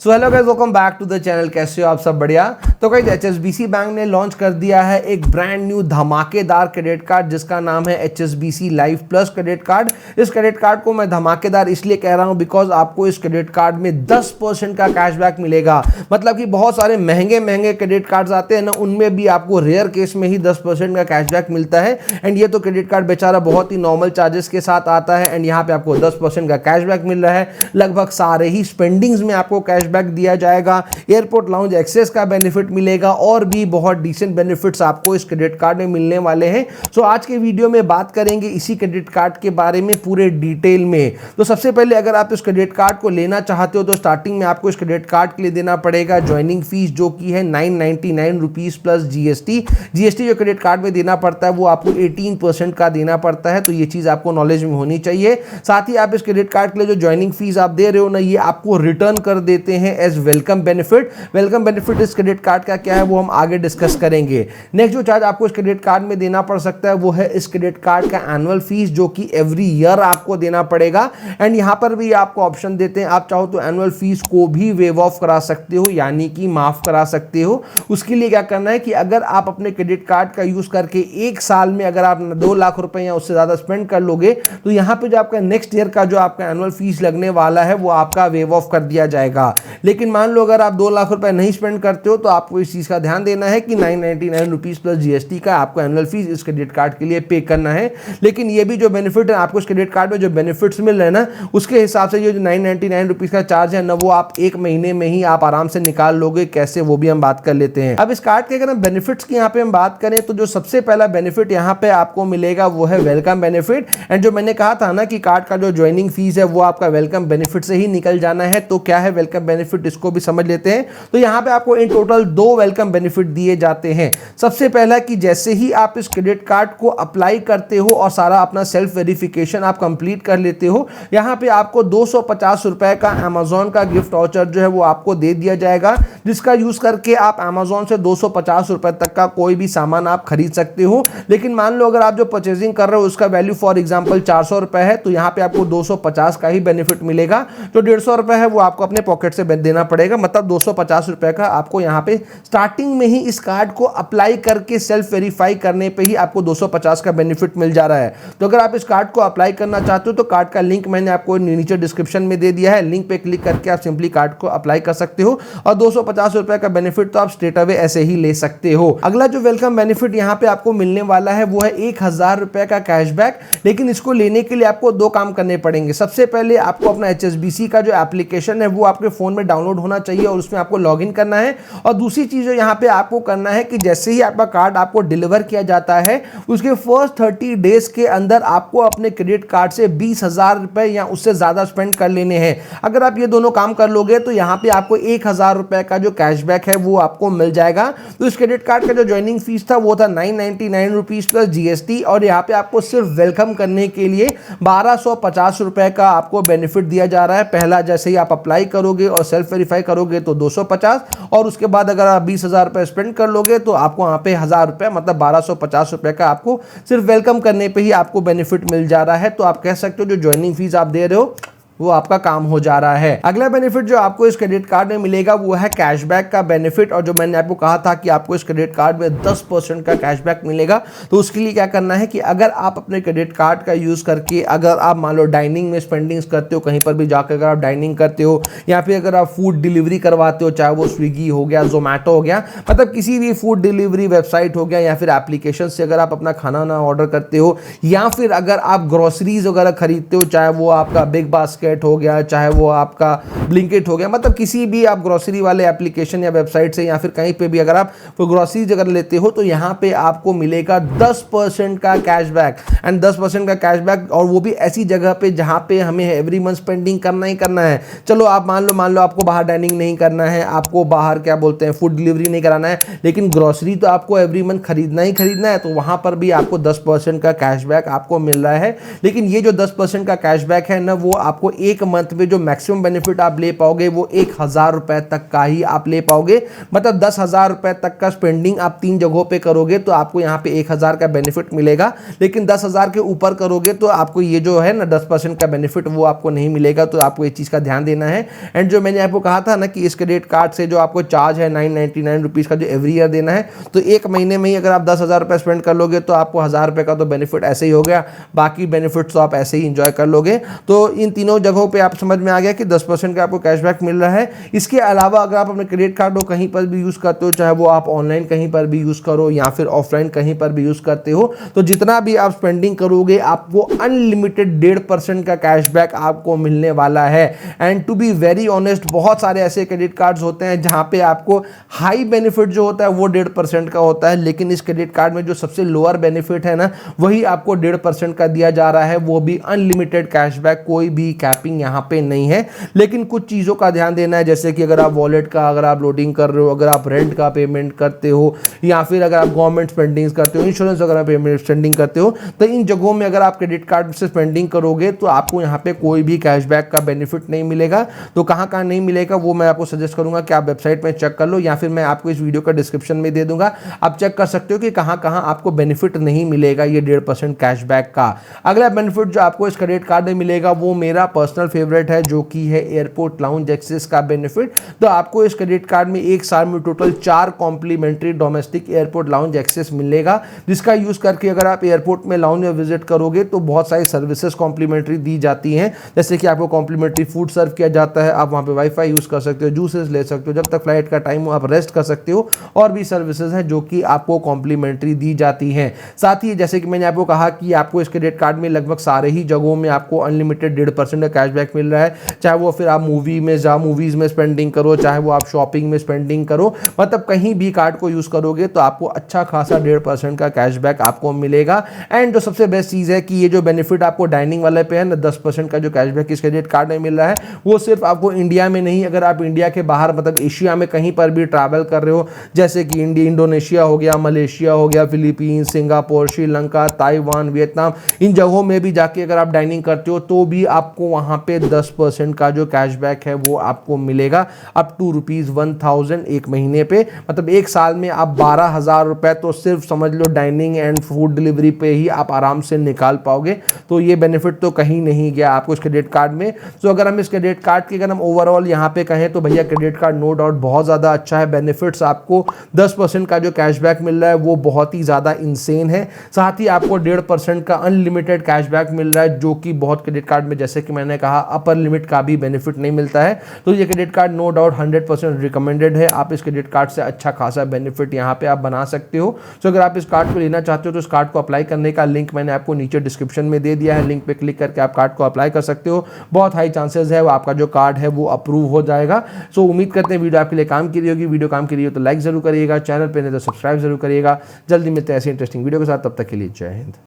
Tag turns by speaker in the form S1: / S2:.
S1: So hello guys, welcome back to the channel. कैसे हो आप सब? बढ़िया। तो गाइस, HSBC बैंक ने लॉन्च कर दिया है एक ब्रांड न्यू धमाकेदार क्रेडिट कार्ड जिसका नाम है HSBC life plus credit card. इस क्रेडिट कार्ड को मैं धमाकेदार इसलिए कह रहा हूं बिकॉज आपको इस क्रेडिट कार्ड में 10% का कैशबैक मिलेगा। मतलब कि बहुत सारे महंगे महंगे क्रेडिट कार्ड्स आते हैं ना, उनमें भी आपको रेयर केस में ही 10% का कैशबैक मिलता है। एंड ये तो क्रेडिट कार्ड बेचारा बहुत ही नॉर्मल चार्जेस के साथ आता है एंड यहाँ पे आपको 10% का कैशबैक मिल रहा है। लगभग सारे ही स्पेंडिंग्स में आपको कैशबैक दिया जाएगा। एयरपोर्ट लाउंज एक्सेस का बेनिफिट मिलेगा और भी बहुत डिसेंट बेनिफिट्स आपको इस क्रेडिट कार्ड में मिलने वाले हैं। सो आज के वीडियो में बात करेंगे इसी क्रेडिट कार्ड के बारे में पूरे डिटेल में। तो सबसे पहले अगर आप इस क्रेडिट कार्ड को लेना चाहते हो तो स्टार्टिंग में आपको इस क्रेडिट कार्ड के लिए देना पड़ेगा ज्वाइनिंग फीस, जो कि है 999 रुपीज प्लस जीएसटी जो क्रेडिट कार्ड में देना पड़ता है वो आपको 18% का देना पड़ता है। तो ये चीज आपको नॉलेज में होनी चाहिए। साथ ही आप इस क्रेडिट कार्ड के लिए जो ज्वाइनिंग फीस आप दे रहे हो ना, ये आपको रिटर्न कर देते हैं as welcome benefit. Welcome benefit इस क्रेडिट कार्ड का क्या है वो हम आगे डिस्कस करेंगे। नेक्स्ट जो चार्ज आपको इस क्रेडिट कार्ड में देना पड़ सकता है वो है इस क्रेडिट कार्ड का एनुअल फीस, जो कि एवरी ईयर आपको देना पड़ेगा। एंड यहां पर भी आपको ऑप्शन देते हैं, आप चाहो तो एनुअल फीस को भी वेव ऑफ करा सकते हो, यानी कि माफ करा सकते हो। उसके लिए क्या करना है कि अगर आप अपने क्रेडिट कार्ड का यूज करके एक साल में अगर आप 2 लाख रुपए या उससे ज्यादा स्पेंड कर लोगे तो यहां पे जो आपका नेक्स्ट ईयर का जो आपका एनुअल फीस लगने वाला है वो आपका वेव ऑफ कर दिया जाएगा। लेकिन मान लो अगर आप 2 लाख रुपए नहीं स्पेंड करते हो तो आपको इस चीज का ध्यान देना है कि 999 रुपीज प्लस जीएसटी का आपको एनुअल फीस इस क्रेडिट कार्ड के लिए पे करना है। लेकिन ये भी जो बेनिफिट है आपको इस क्रेडिट कार्ड में जो बेनिफिट्स मिल रहे हैं ना, उसके हिसाब से ये जो 999 रुपीज का चार्ज है ना, वो आप एक महीने में ही आप आराम से निकाल लोगे। कैसे, वो भी हम बात कर लेते हैं। अब इस कार्ड के अगर हम बेनिफिट्स की यहाँ पे हम बात करें तो जो सबसे पहला बेनिफिट यहाँ पे आपको मिलेगा वो है वेलकम बेनिफिट। एंड जो मैंने कहा था ना कि कार्ड का जो ज्वाइनिंग फीस है वो आपका वेलकम बेनिफिट से ही निकल जाना है। तो क्या है वेलकम बेनिफिट, इसको भी समझ लेते हैं। तो यहां पे आपको इन टोटल 2 वेलकम बेनिफिट दिए जाते हैं। सबसे पहला कि जैसे ही आप इस क्रेडिट कार्ड को अप्लाई करते हो और सारा अपना सेल्फ वेरिफिकेशन आप कंप्लीट कर लेते हो, यहां पे आपको 250 रुपए का अमेजॉन का गिफ्ट वाउचर जो है वो आपको दे दिया जाएगा, जिसका यूज करके आप अमेजॉन से 250 रुपए तक का कोई भी सामान आप खरीद सकते हो। लेकिन मान लो अगर आप जो परचेजिंग कर रहे हो उसका वैल्यू फॉर एग्जांपल 400 रुपए है, तो यहां पे आपको 250 का ही बेनिफिट मिलेगा। जो 150 रुपए है वो आपको अपने पॉकेट से देना पड़ेगा। मतलब 250 रुपए का आपको यहां पे स्टार्टिंग में ही इस कार्ड को अप्लाई करके सेल्फ वेरीफाई करने पे ही आपको 250 का बेनिफिट मिल जा रहा है। तो अगर आप इस कार्ड को अप्लाई करना चाहते हो तो कार्ड का लिंक मैंने आपको नीचे डिस्क्रिप्शन में दे दिया है। लिंक पे क्लिक करके आप सिंपली कार्ड को अप्लाई कर सकते हो और 250 रुपए का बेनिफिट तो आप स्ट्रेट अवे ऐसे ही ले सकते हो। अगला जो वेलकम बेनिफिट यहां पे आपको मिलने वाला है वो है 1000 रुपए का कैशबैक। लेकिन इसको लेने के लिए आपको 2 काम करने पड़ेंगे। सबसे पहले आपको अपना HSBC का जो एप्लीकेशन है वो आपके फोन में डाउनलोड होना चाहिए और उसमें आपको लॉगिन करना है। और दूसरी चीज जो यहाँ पे आपको करना है कि जैसे ही आपका कार्ड आपको डिलीवर किया जाता है उसके फर्स्ट 30 डेज के अंदर आपको अपने क्रेडिट कार्ड से 20,000 रुपए या उससे ज्यादा स्पेंड कर लेने हैं। अगर आप ये दोनों काम कर लोगे तो यहाँ पे आपको 1000 रुपए का जो कैशबैक है वो आपको मिल जाएगा। तो इस क्रेडिट कार्ड का जो ज्वाइनिंग फीस था वो था 999 रुपीज प्लस जीएसटी और यहाँ पे आपको सिर्फ वेलकम करने के लिए 1250 रुपए का आपको बेनिफिट दिया जा रहा है। पहला जैसे ही आप अप्लाई करोगे और सेल्फ वेरीफाई करोगे तो 250, और उसके बाद अगर आप 20,000 रुपए स्पेंड कर लोगे तो आपको वहां पे 1000 रुपए मतलब 1250 रुपए का आपको सिर्फ वेलकम करने पे ही आपको बेनिफिट मिल जा रहा है। तो आप कह सकते हो जो ज्वाइनिंग फीस आप दे रहे हो वो आपका काम हो जा रहा है। अगला बेनिफिट जो आपको इस क्रेडिट कार्ड में मिलेगा वो है कैशबैक का बेनिफिट। और जो मैंने आपको कहा था कि आपको इस क्रेडिट कार्ड में 10% का कैशबैक मिलेगा, तो उसके लिए क्या करना है कि अगर आप अपने क्रेडिट कार्ड का यूज करके अगर आप मान लो डाइनिंग में स्पेंडिंग्स करते हो, कहीं पर भी जाकर अगर आप डाइनिंग करते हो या फिर अगर आप फूड डिलीवरी करवाते हो, चाहे वो स्विगी हो गया, जोमैटो हो गया, मतलब किसी भी फूड डिलीवरी वेबसाइट हो गया या फिर एप्लीकेशन से अगर आप अपना खाना ना ऑर्डर करते हो, या फिर अगर आप ग्रोसरीज वगैरह खरीदते हो, चाहे वो आपका बिग बास्केट हो गया, चाहे वो आपका ब्लिंकिट हो गया, मतलब किसी भी आप ग्रोसरी वाले एप्लीकेशन या वेबसाइट से या फिर कहीं पे भी अगर आप ग्रोसरीज अगर लेते हो तो यहाँ पे आपको मिलेगा 10% का कैशबैक। एंड 10% का कैशबैक, और वो भी ऐसी जगह पे जहाँ पे हमें एवरी मंथ स्पेंडिंग करना ही करना है। चलो आप मान लो आपको बाहर डाइनिंग नहीं करना है, आपको बाहर क्या बोलते हैं फूड डिलीवरी नहीं कराना है, लेकिन ग्रोसरी तो आपको एवरी मंथ खरीदना ही खरीदना है, तो वहां पर भी आपको 10% का कैशबैक आपको मिल रहा है। लेकिन ये जो 10% का कैशबैक है ना, वो आपको एक मंथ में जो मैक्सिमम बेनिफिट आप ले पाओगे वो 1,000 रुपए तक का ही आप ले पाओगे। मतलब 10,000 रुपए तक का स्पेंडिंग आप 3 जगहों पे करोगे तो आपको यहाँ पे 1,000 का बेनिफिट मिलेगा, लेकिन 10,000 के ऊपर करोगे तो आपको ये जो है ना 10% का बेनिफिट वो आपको नहीं मिलेगा। तो आपको ये चीज़ का ध्यान देना है। एंड जो मैंने आपको कहा था ना कि इस क्रेडिट कार्ड से जो आपको चार्ज है 999 रुपीज़ का जो एवरी ईयर देना है, तो एक महीने में ही अगर आप 10,000 रुपये स्पेंड कर लोगे तो आपको 1,000 रुपये का तो बेनिफिट ऐसे ही हो गया, बाकी बेनिफिट्स तो आप ऐसे ही इंजॉय कर लोगे। तो इन तीनों जगहों पे आप समझ में आ गया कि 10% का आपको कैशबैक मिल रहा है। इसके अलावा अगर आप अपने क्रेडिट कार्ड को कहीं पर भी यूज़ करते हो, चाहे वो आप ऑनलाइन कहीं पर भी यूज़ करो या फिर ऑफलाइन कहीं पर भी यूज़ करते हो, तो जितना भी आप स्पेंडिंग करोगे आपको अनलिमिटेड 1.5% का कैशबैक आपको मिलने वाला है। And to be very honest, बहुत सारे ऐसे क्रेडिट कार्ड्स होते हैं जहां पे आपको हाई बेनिफिट जो होता है वो 1.5% का होता है, लेकिन इस क्रेडिट कार्ड में जो सबसे लोअर बेनिफिट है ना वही आपको 1.5% का दिया जा रहा है, वो भी अनलिमिटेड कैशबैक, कोई भी कैपिंग यहाँ पे नहीं है। लेकिन कुछ चीज़ों का ध्यान देना है, जैसे कि अगर आप वॉलेट का अगर आप लोडिंग कर रहे हो, अगर आप रेंट का पेमेंट करते हो या फिर अगर आप गवर्नमेंट स्पेंडिंग करते हो, इंश्योरेंस अगर आप पेमेंट स्पेंडिंग करते हो, तो इन जगहों में अगर आप क्रेडिट कार्ड से स्पेंडिंग करोगे तो आपको यहाँ पे कोई भी कैशबैक का बेनिफिट नहीं मिलेगा। तो कहाँ कहाँ नहीं मिलेगा वो मैं आपको सजेस्ट करूंगा कि आप वेबसाइट में चेक कर लो, या फिर मैं आपको इस वीडियो का डिस्क्रिप्शन में दे दूंगा, आप चेक कर सकते हो कि कहाँ कहाँ आपको बेनिफिट नहीं मिलेगा ये 1.5% कैशबैक का। अगला बेनिफिट जो आपको इस क्रेडिट कार्ड में मिलेगा वो मेरा पर्सनल फेवरेट है, जो कि है एयरपोर्ट लाउंज एक्सेस का बेनिफिट। तो आपको इस क्रेडिट कार्ड में एक साल में total 4 complimentary domestic airport lounge access मिलेगा, जिसका यूज करके अगर आप एयरपोर्ट में लाउंज में विजिट करोगे तो बहुत सारी सर्विसेज कॉम्प्लीमेंट्री दी जाती हैं, जैसे कि आपको कॉम्प्लीमेंट्री फूड सर्व किया जाता है, आप वहाँ पे वाईफाई यूज कर सकते हो, जूसेस ले सकते हो, जब तक फ्लाइट का टाइम हो आप रेस्ट कर सकते हो, और भी सर्विसेज हैं जो कि आपको कॉम्प्लीमेंट्री दी जाती हैं। साथ ही जैसे कि मैंने आपको कहा कि आपको इस क्रेडिट कार्ड में लगभग सारे ही जगहों में आपको अनलिमिटेड 1.5% का कैशबैक मिल रहा है, चाहे वो फिर आप मूवीज में स्पेंडिंग करो, चाहे वो आप शॉपिंग में स्पेंडिंग करो, मतलब कहीं भी कार्ड को यूज करोगे तो आपको अच्छा खासा 1.5% का कैशबैक आपको मिलेगा। एंड जो सबसे बेस्ट चीज है कि ये जो बेनिफिट आपको डाइनिंग वाले पे है ना 10% का जो कैशबैक इस क्रेडिट कार्ड में मिल रहा है, वो सिर्फ आपको इंडिया में नहीं, अगर आप इंडिया के बाहर मतलब एशिया में कहीं पर भी ट्रैवल कर रहे हो, जैसे कि इंडोनेशिया हो गया, मलेशिया हो गया, Philippines, Singapore, Sri Lanka, Taiwan, Vietnam, इन जगहों में भी जाके अगर आप डाइनिंग करते हो तो भी आपको वहां पे 10% का जो कैशबैक है वो आपको मिलेगा, अप टू ₹1,000 एक महीने पे। मतलब एक साल में आप 12,000 रुपए तो सिर्फ समझ लो डाइनिंग एंड फूड डिलीवरी पे ही आप आराम से निकाल पाओगे। तो ये बेनिफिट तो कहीं नहीं गया आपको इस क्रेडिट कार्ड में। तो अगर हम इस क्रेडिट कार्ड की अगर हम ओवरऑल यहाँ पे कहें तो भैया क्रेडिट कार्ड नो डाउट बहुत ज़्यादा अच्छा है। बेनिफिट्स आपको 10% का जो कैशबैक मिल रहा है वो बहुत ही ज़्यादा इंसेन है। साथ ही आपको 1.5% का अनलिमिटेड कैशबैक मिल रहा है, जो कि बहुत क्रेडिट कार्ड में जैसे कि मैंने कहा अपर लिमिट का भी बेनिफिट नहीं मिलता है। तो ये credit card no doubt 100% recommended है। आप इस क्रेडिट कार्ड से अच्छा खासा बेनिफिट यहाँ पे आप बना सकते हो। तो अगर आप इस कार्ड को लेना चाहते हो तो इस कार्ड को अप्लाई करने का लिंक मैंने आपको नीचे डिस्क्रिप्शन में दे दिया है, लिंक पे क्लिक करके आप कार्ड को अप्लाई कर सकते हो। बहुत हाई चांसेस है वो आपका जो कार्ड है वो अप्रूव हो जाएगा। सो उम्मीद करते हैं वीडियो आपके लिए काम की रही होगी। वीडियो काम की रही हो तो लाइक जरूर करिएगा, चैनल पे नहीं तो सब्सक्राइब जरूर करिएगा। जल्दी मिलते हैं ऐसे इंटरेस्टिंग वीडियो के साथ, तब तक के लिए जय हिंद।